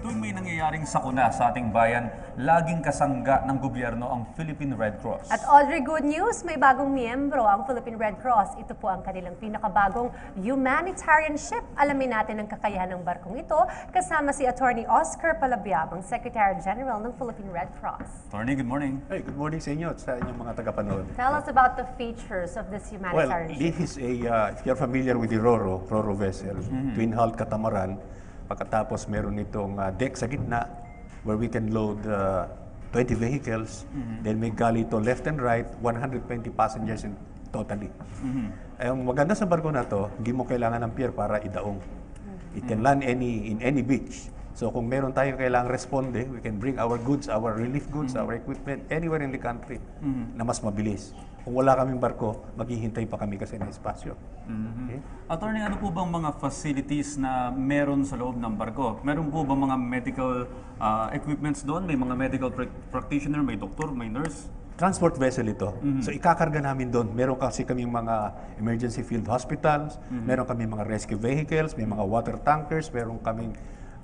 tuwing may nangyayaring sakuna sa ating bayan, laging kasangga ng gobyerno ang Philippine Red Cross. At Audrey, good news, may bagong miyembro ang Philippine Red Cross. Ito po ang kanilang pinakabagong humanitarian ship. Alamin natin ang kakayahan ng barkong ito kasama si Attorney Oscar Palabiab, ang Secretary General ng Philippine Red Cross. Attorney, good morning. Hey, good morning sa inyo at sa inyong mga tagapanood. Tell us about the features of this Well, humanitarian ship. this is if you're familiar with the Roro vessel, twin hull catamaran. Pagkatapos meron itong deck sa gitna where we can load 20 vehicles. Then may galley to left and right, 120 passengers in totally. Ang maganda sa barko na to, hindi mo kailangan ng pier para idaong. It can land in any beach. So kung meron tayong kailangang responde, we can bring our goods, our relief goods, our equipment anywhere in the country na mas mabilis. Kung wala kaming barko, maghihintay pa kami kasi ng espasyo. Okay? Attorney, ano po bang mga facilities na meron sa loob ng barko? Meron po bang mga medical equipments doon? May mga medical practitioner, may doktor, may nurse? Transport vessel ito. So ikakarga namin doon. Meron kasi kaming mga emergency field hospitals, meron kaming mga rescue vehicles, may mga water tankers, meron kaming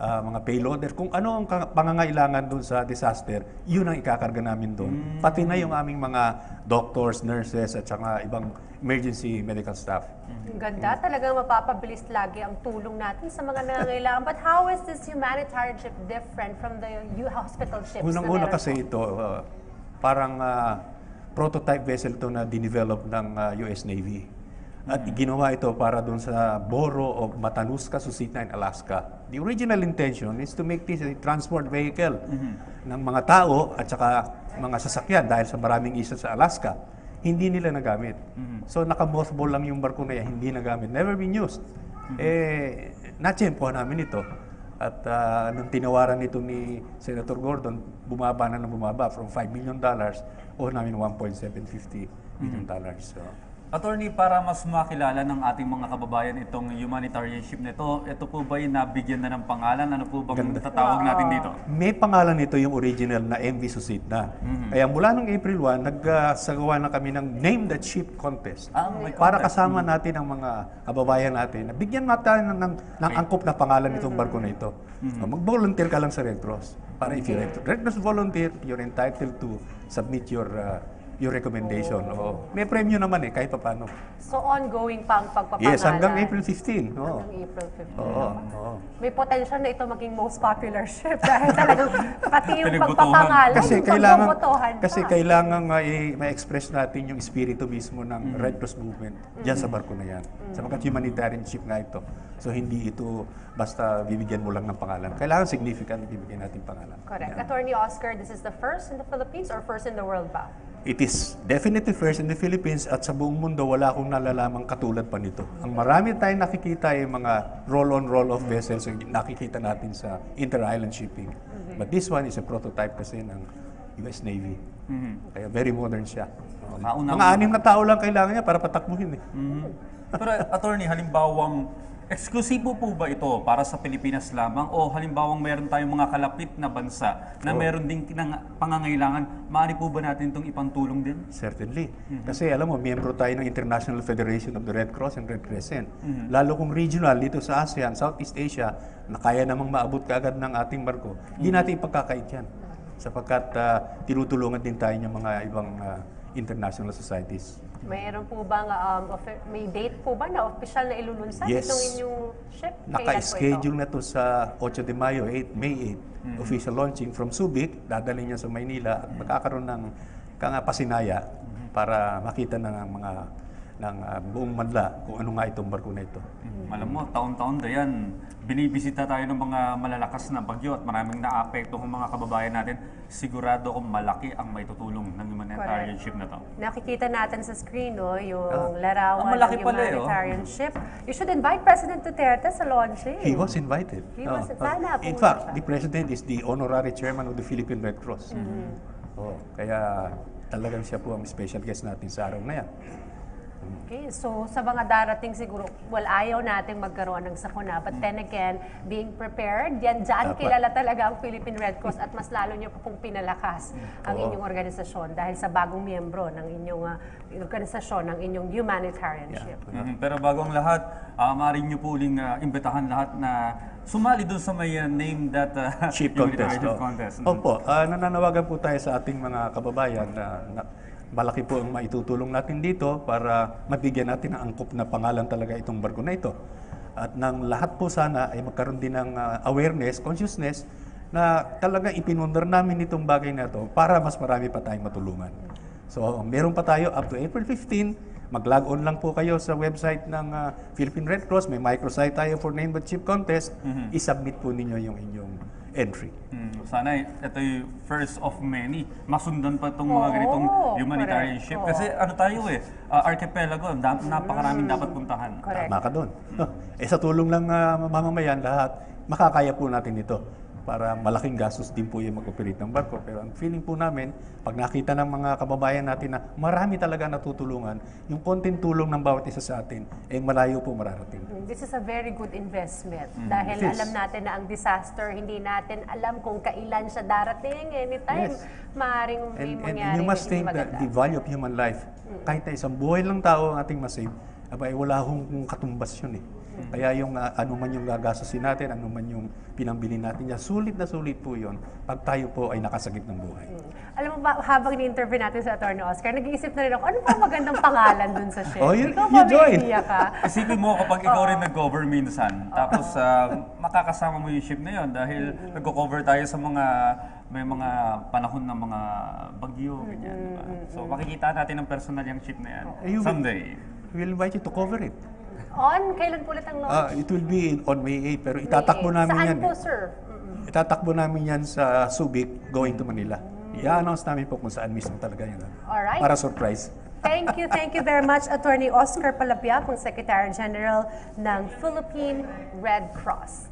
mga payloader. Kung ano ang pangangailangan doon sa disaster, yun ang ikakarga namin doon. Pati na yung aming mga doctors, nurses, at saka ibang emergency medical staff. Ang ganda, talagang mapapabilis lagi ang tulong natin sa mga nangangailangan. But how is this humanitarian ship different from the hospital ships? Unang-una kasi ito, parang prototype vessel ito na dinevelop ng US Navy. At ginawa ito para doon sa Borough of Matanuska, Susitna, in Alaska. The original intention is to make this a transport vehicle ng mga tao at saka mga sasakyan dahil sa maraming isla sa Alaska. Hindi nila nagamit. So naka-mothball lang yung barko na yan, hindi nagamit. Never been used. Na-tsempohan namin ito. At nung tinawaran nito ni Senator Gordon, bumaba na bumaba from $5 million o namin $1.750 million. So, Attorney, para mas makilala ng ating mga kababayan itong humanitarian ship nito, ito po ba yung nabigyan na ng pangalan? Ano po bang tatawag natin dito? may pangalan nito yung original na MV Susitna. Kaya mula nung April 1, nagsagawa na kami ng Name That Ship Contest. May Para contest. kasama natin ang mga kababayan natin. Bigyan natin ng angkop na pangalan itong barko na ito. Mag-volunteer ka lang sa Red Cross. Para if you're Red Cross volunteer, you're entitled to submit your recommendation. May premyo naman kahit pa paano. So ongoing pa ang pagpapangalan? Yes, hanggang April 15. Hanggang April 15. Oo. May potential na ito maging most popular ship dahil talagang pati yung Pinagbotohan. pagpapangalan, Kasi yung kailangan pagbobotohan pa. kailangan ma-express natin yung espiritu mismo ng Red Cross movement diyan sa barko na yan. Sapagkat humanitarian ship nga ito. So hindi ito basta bibigyan mo lang ng pangalan. Kailangan significant bibigyan natin pangalan. Correct. Yan. Attorney Oscar, this is the first in the Philippines or first in the world ba? It is definitely first in the Philippines at sa buong mundo wala akong nalalamang katulad pa nito. Ang marami tayong nakikita ay mga roll-on, roll-off vessels yung nakikita natin sa inter-island shipping. But this one is a prototype kasi ng US Navy. Kaya very modern siya. Mga 6 na tao lang kailangan niya para patakbuhin Pero attorney, halimbawang eksklusibo po ba ito para sa Pilipinas lamang o halimbawang meron tayong mga kalapit na bansa na meron ding pangangailangan, maaari po ba natin itong ipantulong din? Certainly. Kasi alam mo, miyembro tayo ng International Federation of the Red Cross and Red Crescent. Lalo kung regional dito sa ASEAN, Southeast Asia, na kaya namang maabot kaagad ng ating barko, hindi natin ipagkakait yan. Sapagkat tinutulungan din tayo ng mga ibang international societies. Mayroon po bang may date po ba na official na ilulunsad Yes. itong inyong ship? Naka-schedule na to sa 8 de Mayo, May 8, official launching from Subic, dadalhin niya sa Maynila at magkakaroon ng pasinaya para makita ng mga buong manla kung ano nga itong barko na ito. Alam mo, taon-taon na yan, binibisita tayo ng mga malalakas na bagyo at maraming naapekto ng mga kababayan natin. Sigurado kung malaki ang may tutulong ng humanitarian ship na to. Nakikita natin sa screen yung larawan Ang malaki ng pala, humanitarian ship. You should invite President Duterte sa launching. He was invited. He was- sana In pumunta fact, siya. the President is the honorary chairman of the Philippine Red Cross. Kaya talagang siya po ang special guest natin sa araw na yan. Okay, so sa mga darating siguro, ayaw nating magkaroon ng sakuna. But then again, being prepared, dyan Dapat. kilala talaga ang Philippine Red Cross at mas lalo nyo pa pong pinalakas ang Oo. inyong organisasyon dahil sa bagong miyembro ng inyong organisasyon, ng inyong humanitarianship. Pero bago ang lahat, maaari nyo po uling imbitahan lahat na sumali doon sa may name that Chip contest. humanitarian Oh. contest. Opo, nananawagan po tayo sa ating mga kababayan na malaki po ang maitutulong natin dito para mabigyan natin ng angkop na pangalan talaga itong barko na ito. At ng lahat po sana ay magkaroon din ng awareness, consciousness na talaga ipinundar namin itong bagay na ito para mas marami pa tayong matulungan. So, meron pa tayo up to April 15. Mag-log on lang po kayo sa website ng Philippine Red Cross. May microsite tayo for Name But Chip Contest. I-submit po ninyo yung inyong entry. Sana ito yung first of many. Masundan pa itong mga Oo, ganitong humanitarian correct. ship. Oo. Kasi ano tayo archipelago, napakaraming dapat puntahan. Correct. Tama ka doon. Sa tulong ng mamamayan lahat, makakaya po natin ito para malaking gastos din po yung mag-operate ng barko. Pero ang feeling po namin, pag nakita ng mga kababayan natin na marami talaga natutulungan, yung konting tulong ng bawat isa sa atin, malayo po mararating. This is a very good investment dahil It is. alam natin na ang disaster, hindi natin alam kung kailan siya darating. Anytime, Yes. maaaring may And mangyari you must na think hindi that maganda. the value of human life, kahit na isang buhay lang tao ang ating masave, wala akong katumbas yun eh. Kaya yung ano man yung gagastusin natin, ano man yung pinambili natin niya, sulit na sulit po yun pag tayo po ay nakasagip ng buhay. Alam mo ba, habang ni-interview natin sa Atty. Oscar, nag-iisip na rin ako, ano pa magandang pangalan dun sa ship? Oh, Ikaw you ba may join. idea ka? Isipin mo kapag ikaw rin nag-cover minsan, tapos makakasama mo yung ship na yun dahil nag-cover tayo sa may mga panahon ng mga bagyo, ganyan, diba? So makikita natin ng personal yung ship na yan someday. We'll invite you to cover it. Kailan po ulit ang launch? It will be on May 8, pero itatakbo namin Saan yan. po, sir? Itatakbo namin yan sa Subic going to Manila. I-announce namin po kung saan mismo talaga yan. Alright. Para surprise. Thank you very much, Attorney Oscar Palabiab, ang Secretary General ng Philippine Red Cross.